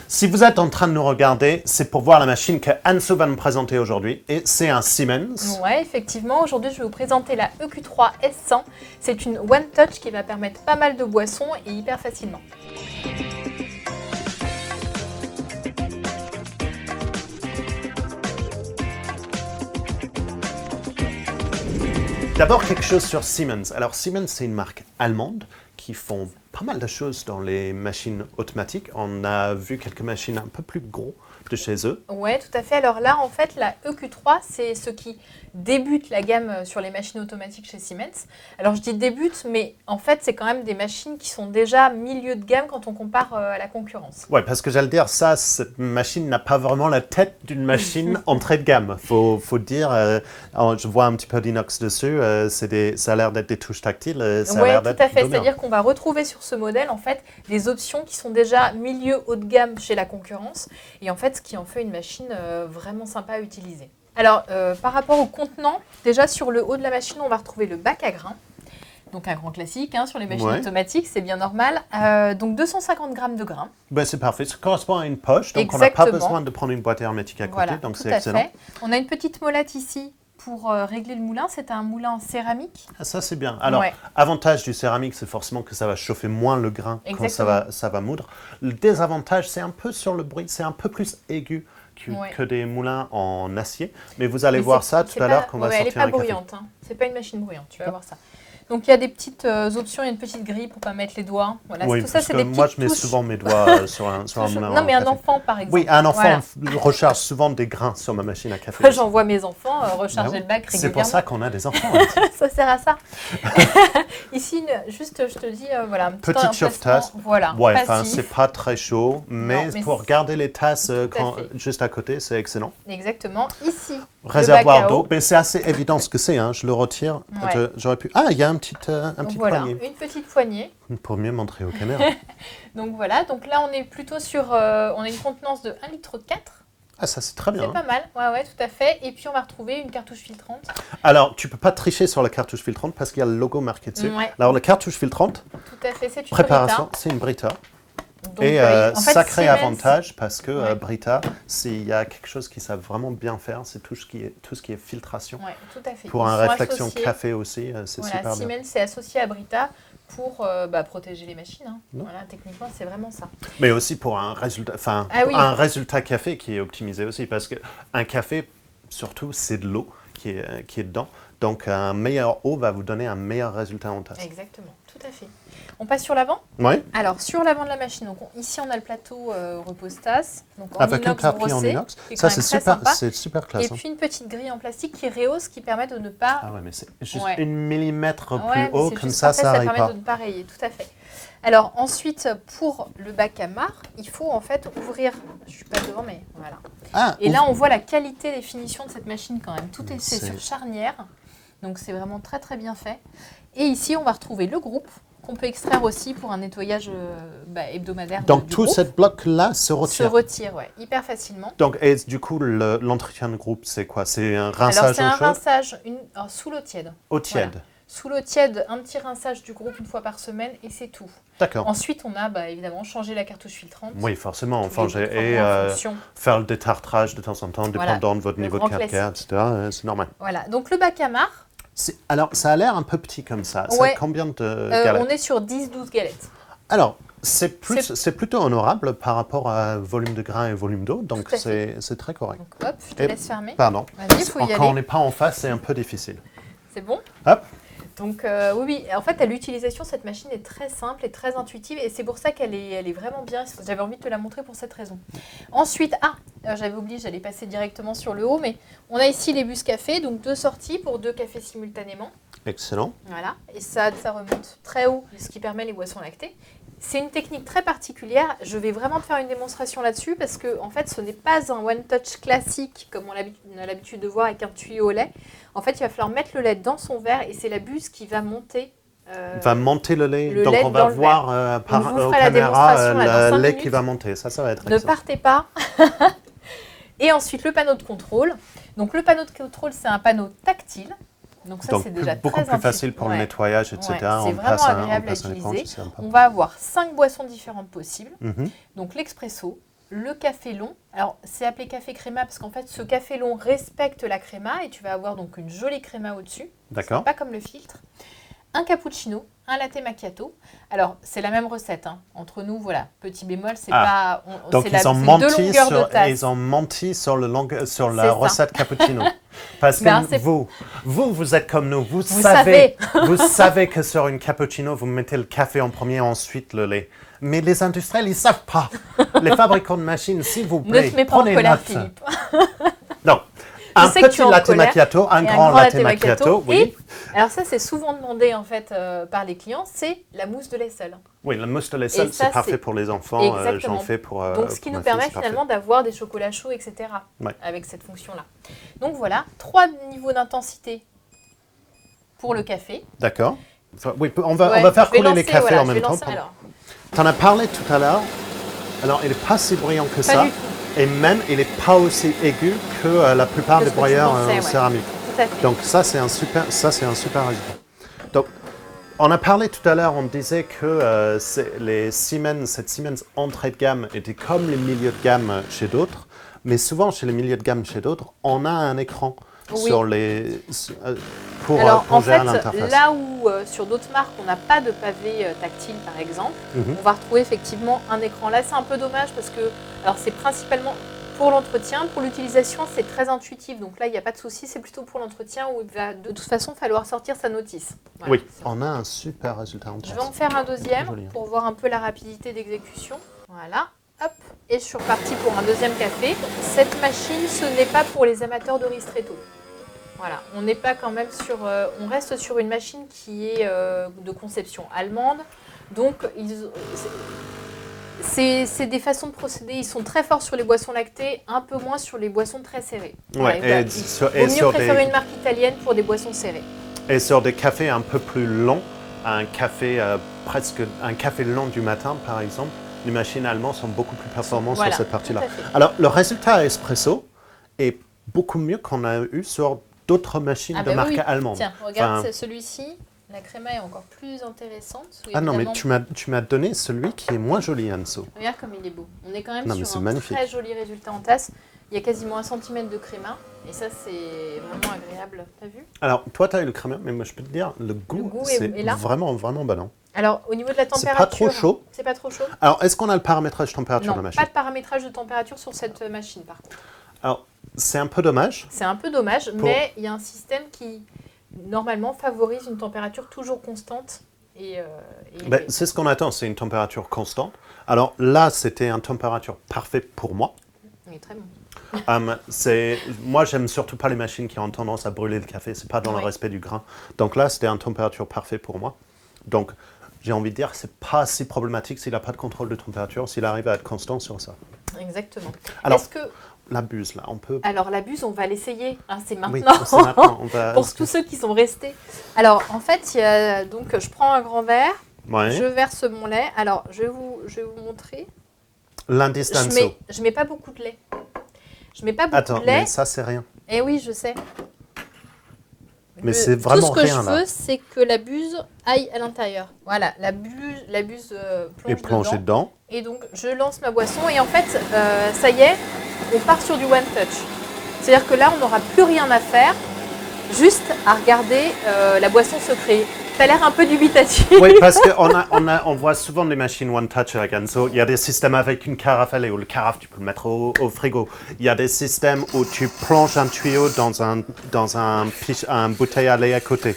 Si vous êtes en train de nous regarder, c'est pour voir la machine que Anne-Sou va nous présenter aujourd'hui. Et c'est un Siemens. Ouais, effectivement. Aujourd'hui, je vais vous présenter la EQ3 S100. C'est une One Touch qui va permettre pas mal de boissons et hyper facilement. D'abord, quelque chose sur Siemens. Alors, Siemens, c'est une marque allemande qui font pas mal de choses dans les machines automatiques. On a vu quelques machines un peu plus gros de chez eux. Ouais, tout à fait. Alors là, en fait, la EQ3, c'est ce qui débute la gamme sur les machines automatiques chez Siemens. Alors, je dis débute, mais en fait, c'est quand même des machines qui sont déjà milieu de gamme quand on compare à la concurrence. Ouais, parce que j'allais dire, cette machine n'a pas vraiment la tête d'une machine entrée de gamme. Faut dire, je vois un petit peu d'inox dessus, ça a l'air d'être des touches tactiles. Oui, tout à fait. C'est-à-dire qu'on va retrouver sur ce modèle, en fait, des options qui sont déjà milieu haut de gamme chez la concurrence. Et en fait, ce qui en fait une machine vraiment sympa à utiliser. Alors, par rapport au contenant, déjà sur le haut de la machine, on va retrouver le bac à grains. Donc un grand classique sur les machines automatiques, c'est bien normal. Donc 250 grammes de grains. Ben, c'est parfait, ça correspond à une poche, donc on n'a pas besoin de prendre une boîte hermétique à côté, voilà, donc c'est excellent. Fait. On a une petite molette ici pour régler le moulin, c'est un moulin en céramique. Ah, ça c'est bien. Alors, avantage du céramique, c'est forcément que ça va chauffer moins le grain quand ça va moudre. Le désavantage, c'est un peu sur le bruit, c'est un peu plus aigu que des moulins en acier. Mais vous allez voir ça tout à l'heure quand on va sortir un café. Elle n'est pas bruyante, c'est pas une machine bruyante, tu vas voir ça. Donc il y a des petites options, il y a une petite grille pour ne pas mettre les doigts. Voilà, oui, tout parce ça, que moi je mets souvent mes doigts sur un moulin. Non, mais un enfant par exemple. Oui, un enfant recharge souvent des grains sur ma machine à café. J'envoie mes enfants recharger le bac régulièrement. C'est pour ça qu'on a des enfants. Ça sert à ça. Ici, juste, je te dis, voilà. Petite chauffe-tasse. Voilà. Ouais, c'est pas très chaud, mais pour garder les tasses juste à côté, c'est excellent. Exactement. Ici, réservoir d'eau, mais c'est assez évident ce que c'est, je le retire. Ouais. J'aurais pu. Ah, il y a un petit voilà, poignet. Une petite poignée. Pour mieux montrer aux caméras. Donc voilà, donc là on est plutôt sur, on a une contenance de 1,4 litre. Ah, ça c'est très bien. C'est pas mal, ouais, tout à fait. Et puis on va retrouver une cartouche filtrante. Alors, tu peux pas tricher sur la cartouche filtrante parce qu'il y a le logo marqué dessus. Ouais. Alors, la cartouche filtrante, tout à fait, c'est une préparation, c'est une Brita. Donc, et en fait, sacré avantage parce que Brita, s'il y a quelque chose qu'ils savent vraiment bien faire, c'est tout ce qui est filtration. Oui, tout à fait. Pour une réflexion café aussi, c'est super bien. Siemens est associé à Brita pour protéger les machines. Voilà, techniquement, c'est vraiment ça. Mais aussi pour un résultat, un résultat café qui est optimisé aussi, parce qu'un café, surtout, c'est de l'eau qui est dedans. Donc, un meilleur eau va vous donner un meilleur résultat en tasse. Exactement, tout à fait. On passe sur l'avant ? Oui. Alors, sur l'avant de la machine, donc ici, on a le plateau repose-tasse. Avec une tapis en inox. Ça, c'est super classe. Et puis, une petite grille en plastique qui rehausse, qui permet de ne pas... Ah ouais, mais c'est juste une millimètre plus haut, comme ça n'arrive pas. Ça permet de ne pas rayer, tout à fait. Alors, ensuite, pour le bac à marc, il faut en fait ouvrir... Je ne suis pas devant, mais voilà. Et là, on voit la qualité des finitions de cette machine quand même. Tout c'est sur charnière. Donc, c'est vraiment très, très bien fait. Et ici, on va retrouver le groupe qu'on peut extraire aussi pour un nettoyage hebdomadaire. Donc, tout ce bloc-là se retire. Se retire, oui, hyper facilement. Donc, et du coup, l'entretien de groupe, c'est quoi? C'est un rinçage Alors, c'est un rinçage sous l'eau tiède. Eau tiède. Voilà. Sous l'eau tiède, un petit rinçage du groupe une fois par semaine et c'est tout. D'accord. Ensuite, on a évidemment changé la cartouche filtrante. Oui, forcément, et faire le détartrage de temps en temps, dépendant de votre niveau de calcaire, etc. C'est normal. Voilà, donc le bac à marc. Alors, ça a l'air un peu petit comme ça. Ouais. C'est combien de galettes? On est sur 10-12 galettes. Alors, c'est plutôt honorable par rapport à volume de grains et volume d'eau, donc c'est très correct. Donc, hop, je te laisse fermer. Pardon. Vas-y, il faut y aller. Quand on n'est pas en face, c'est un peu difficile. C'est bon? Hop. Donc oui, en fait, à l'utilisation, cette machine est très simple et très intuitive et c'est pour ça qu'elle est vraiment bien. J'avais envie de te la montrer pour cette raison. Ensuite, j'avais oublié, j'allais passer directement sur le haut, mais on a ici les bus café, donc 2 sorties pour 2 cafés simultanément. Excellent. Voilà, et ça remonte très haut, ce qui permet les boissons lactées. C'est une technique très particulière. Je vais vraiment te faire une démonstration là-dessus parce que en fait, ce n'est pas un One Touch classique comme on a l'habitude de voir avec un tuyau au lait. En fait, il va falloir mettre le lait dans son verre et c'est la buse qui va monter. Va monter le lait. Donc, on va voir par caméra le lait qui va monter. Ça va être excellent. Ne partez pas. Et ensuite, le panneau de contrôle. Donc, le panneau de contrôle, c'est un panneau tactile. Donc ça, c'est déjà beaucoup plus facile pour le nettoyage, etc. C'est vraiment agréable à utiliser. On va avoir 5 boissons différentes possibles. Donc l'expresso, le café long. Alors, c'est appelé café créma parce qu'en fait, ce café long respecte la créma et tu vas avoir donc une jolie créma au-dessus. D'accord. Pas comme le filtre. Un cappuccino, un latte macchiato. Alors, c'est la même recette. Hein. Entre nous, voilà, petit bémol, c'est pas... Donc, ils ont menti sur la recette cappuccino. Parce que vous êtes comme nous. Vous savez que sur une cappuccino, vous mettez le café en premier, ensuite le lait. Mais les industriels, ils ne savent pas. Les fabricants de machines, s'il vous plaît, prenez note. Philippe. Non. Un petit latte macchiato, un grand latte macchiato, oui. Alors ça, c'est souvent demandé en fait par les clients, c'est la mousse de lait seul. Oui, la mousse de lait seul, c'est parfait pour les enfants. J'en fais pour. Donc ce qui nous permet finalement d'avoir des chocolats chauds, etc. Avec cette fonction-là. Donc voilà, 3 niveaux d'intensité pour le café. D'accord. Oui, on va faire couler les cafés en même temps. Tu en as parlé tout à l'heure. Alors, il n'est pas si brillant que ça. Et même, il n'est pas aussi aigu que la plupart des broyeurs en céramique. Donc ça, c'est un super résultat. Donc, on a parlé tout à l'heure, on disait que cette Siemens entrée de gamme était comme les milieux de gamme chez d'autres. Mais souvent, chez les milieux de gamme chez d'autres, on a un écran pour gérer l'interface. Là où sur d'autres marques, on n'a pas de pavé tactile, par exemple, on va retrouver effectivement un écran. Là, c'est un peu dommage parce que c'est principalement pour l'entretien. Pour l'utilisation, c'est très intuitif. Donc là, il n'y a pas de souci. C'est plutôt pour l'entretien où il va de toute façon falloir sortir sa notice. Voilà, oui, on a un super résultat. Je vais en faire un deuxième pour voir un peu la rapidité d'exécution. Voilà. Hop, et je suis repartie pour un deuxième café. Cette machine, ce n'est pas pour les amateurs de ristretto. Voilà, on n'est pas quand même sur... on reste sur une machine qui est de conception allemande. Donc, c'est des façons de procéder. Ils sont très forts sur les boissons lactées, un peu moins sur les boissons très serrées. Ouais, il vaut mieux préférer une marque italienne pour des boissons serrées. Et sur des cafés un peu plus longs, un café lent du matin, par exemple, les machines allemandes sont beaucoup plus performantes sur cette partie-là. Alors, le résultat espresso est beaucoup mieux qu'on a eu sur d'autres machines de marque allemande. Tiens, regarde, celui-ci, la créma est encore plus intéressante. Non, mais tu m'as donné celui qui est moins joli, Anso. Regarde comme il est beau. On est quand même sur un très joli résultat en tasse. Il y a quasiment 1 cm de créma. Et ça, c'est vraiment agréable. T'as vu? Alors, toi, tu as eu le créma, mais moi, je peux te dire, le goût c'est vraiment, vraiment bon. Alors, au niveau de la température... C'est pas trop chaud. C'est pas trop chaud. Alors, est-ce qu'on a le paramétrage de température de la machine? Non, pas de paramétrage de température sur cette machine, par contre. Alors, c'est un peu dommage. C'est un peu dommage, mais il y a un système qui, normalement, favorise une température toujours constante. C'est ce qu'on attend, c'est une température constante. Alors là, c'était une température parfaite pour moi. Oui, très bon. Moi, j'aime surtout pas les machines qui ont tendance à brûler le café. C'est pas dans le respect du grain. Donc là, c'était une température parfaite pour moi. Donc, j'ai envie de dire que c'est pas si problématique s'il n'a pas de contrôle de température, s'il arrive à être constant sur ça. Exactement. Alors, la buse, là, on peut... Alors, la buse, on va l'essayer. C'est maintenant. Oui, c'est maintenant. Pour tous ceux qui sont restés. Alors, en fait, donc, je prends un grand verre. Ouais. Je verse mon lait. Alors, je vais vous montrer. L'indice d'Anso. Je mets pas beaucoup de lait. Je mets pas beaucoup de lait. Mais ça, c'est rien. Eh oui, je sais. Mais c'est vraiment rien, là. Tout ce que je veux, c'est que la buse aille à l'intérieur. Voilà, la buse plonge dedans. Et donc, je lance ma boisson. Et en fait, ça y est, on part sur du one touch. C'est-à-dire que là, on n'aura plus rien à faire, juste à regarder la boisson se créer. Tu as l'air un peu dubitatif. Oui, parce qu'on voit souvent des machines one touch avec Anso. Il y a des systèmes avec une carafe à lait, où le carafe, tu peux le mettre au frigo. Il y a des systèmes où tu plonges un tuyau dans un bouteille à lait à côté.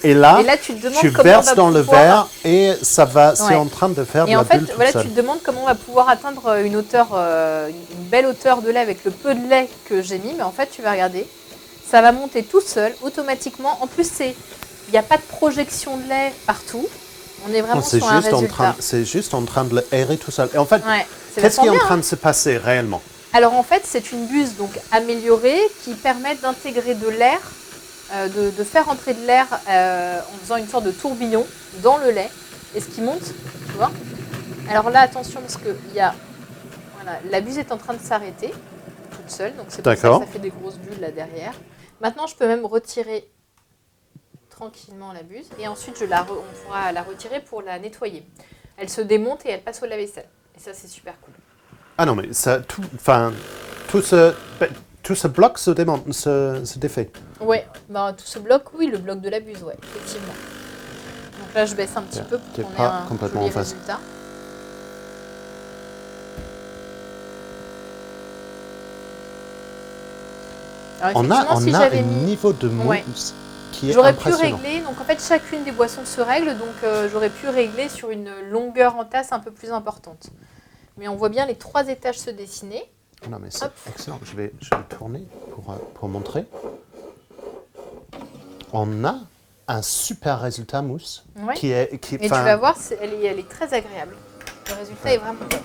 Et là tu verses dans le verre et ça va, c'est en train de faire de la bulle toute seule. Tu te demandes comment on va pouvoir atteindre une belle hauteur de lait avec le peu de lait que j'ai mis. Mais en fait, tu vas regarder, ça va monter tout seul, automatiquement. En plus, il n'y a pas de projection de lait partout. On est vraiment sur un résultat. C'est juste en train de le aérer tout seul. Et en fait, qu'est-ce qui est en train de se passer réellement? Alors en fait, c'est une buse donc améliorée qui permet d'intégrer de l'air, de faire entrer de l'air en faisant une sorte de tourbillon dans le lait. Et ce qui monte, tu vois. Alors là, attention parce que la buse est en train de s'arrêter toute seule. Donc c'est pour ça que ça fait des grosses bulles là derrière. Maintenant, je peux même retirer tranquillement la buse et ensuite on pourra la retirer pour la nettoyer. Elle se démonte et elle passe au lave-vaisselle. Et ça, c'est super cool. Ah non, mais ça, tout ce bloc se défait. Oui, bah, tout ce bloc, oui, le bloc de la buse, ouais, effectivement. Donc là, je baisse un petit peu pour qu'on ait un complètement joli en face. résultat. Alors, on a un niveau de mousse qui est j'aurais pu impressionnant. régler, donc en fait chacune des boissons se règle, donc j'aurais pu régler sur une longueur en tasse un peu plus importante. Mais on voit bien les 3 étages se dessiner. Non mais c'est excellent, je vais tourner pour montrer. On a un super résultat mousse qui est... Et tu vas voir, elle est très agréable. Le résultat est vraiment top.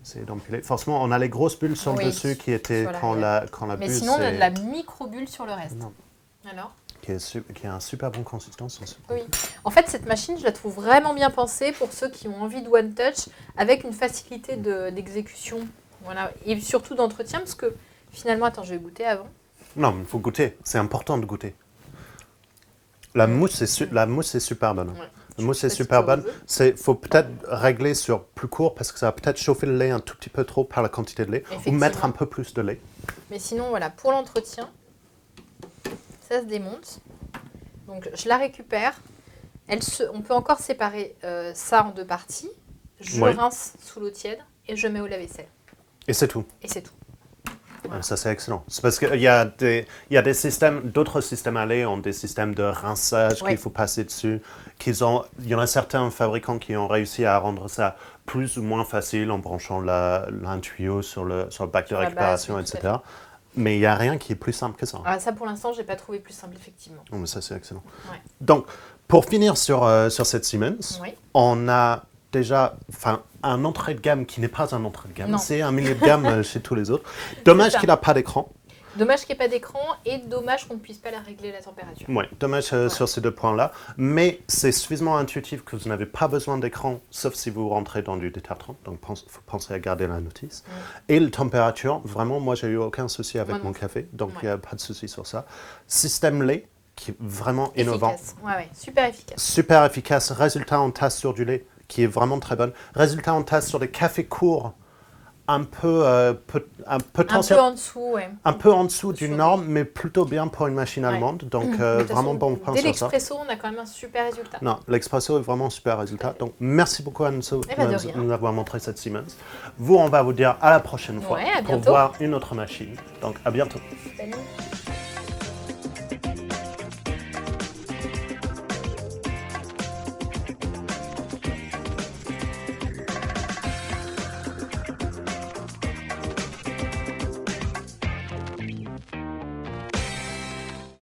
C'est d'empiler. Forcément, on a les grosses bulles sur le dessus qui étaient quand la Mais bulle... sinon, on a de la micro-bulle sur le reste. Non. Alors qui a un super bon consistance. Oui. En fait, cette machine, je la trouve vraiment bien pensée pour ceux qui ont envie de One Touch avec une facilité d'exécution. Voilà. Et surtout d'entretien, parce que finalement... Attends, je vais goûter avant. Non, mais il faut goûter. C'est important de goûter. La mousse est super bonne. Ouais. La mousse est super bonne. Il faut peut-être régler sur plus court parce que ça va peut-être chauffer le lait un tout petit peu trop par la quantité de lait ou mettre un peu plus de lait. Mais sinon, voilà, pour l'entretien, ça se démonte. Donc, je la récupère. On peut encore séparer ça en 2 parties. Je rince sous l'eau tiède et je mets au lave-vaisselle. Et c'est tout. Et c'est tout. Voilà. Ça, c'est excellent. C'est parce qu'il y a des systèmes, d'autres systèmes à lait ont des systèmes de rinçage qu'il faut passer dessus. Il y en a certains fabricants qui ont réussi à rendre ça plus ou moins facile en branchant un tuyau sur le bac de récupération, etc. Mais il n'y a rien qui est plus simple que ça. Ah, ça, pour l'instant, je n'ai pas trouvé plus simple, effectivement. Oh, mais ça, c'est excellent. Ouais. Donc, pour finir sur cette Siemens, on a déjà un entrée de gamme qui n'est pas un entrée de gamme. C'est un milieu de gamme chez tous les autres. Dommage qu'il n'a pas d'écran. Dommage qu'il n'y ait pas d'écran et dommage qu'on ne puisse pas la régler la température. Oui, dommage sur ces 2 points-là. Mais c'est suffisamment intuitif que vous n'avez pas besoin d'écran, sauf si vous rentrez dans du D30. Donc, il faut penser à garder la notice. Et la température, vraiment, moi, j'ai eu aucun souci avec mon café. Donc, il n'y a pas de souci sur ça. Système lait, qui est vraiment innovant. Efficace. Super efficace. Super efficace. Résultat en tasse sur du lait, qui est vraiment très bon. Résultat en tasse sur des cafés courts, un peu en dessous, un peu en dessous du norme, mais plutôt bien pour une machine allemande. Donc, vraiment bon point sur ça. Dès l'expresso, on a quand même un super résultat. Non, l'expresso est vraiment un super résultat. Donc, merci beaucoup à nous avoir montré cette Siemens. On va vous dire à la prochaine fois pour voir une autre machine. Donc, à bientôt. Salut.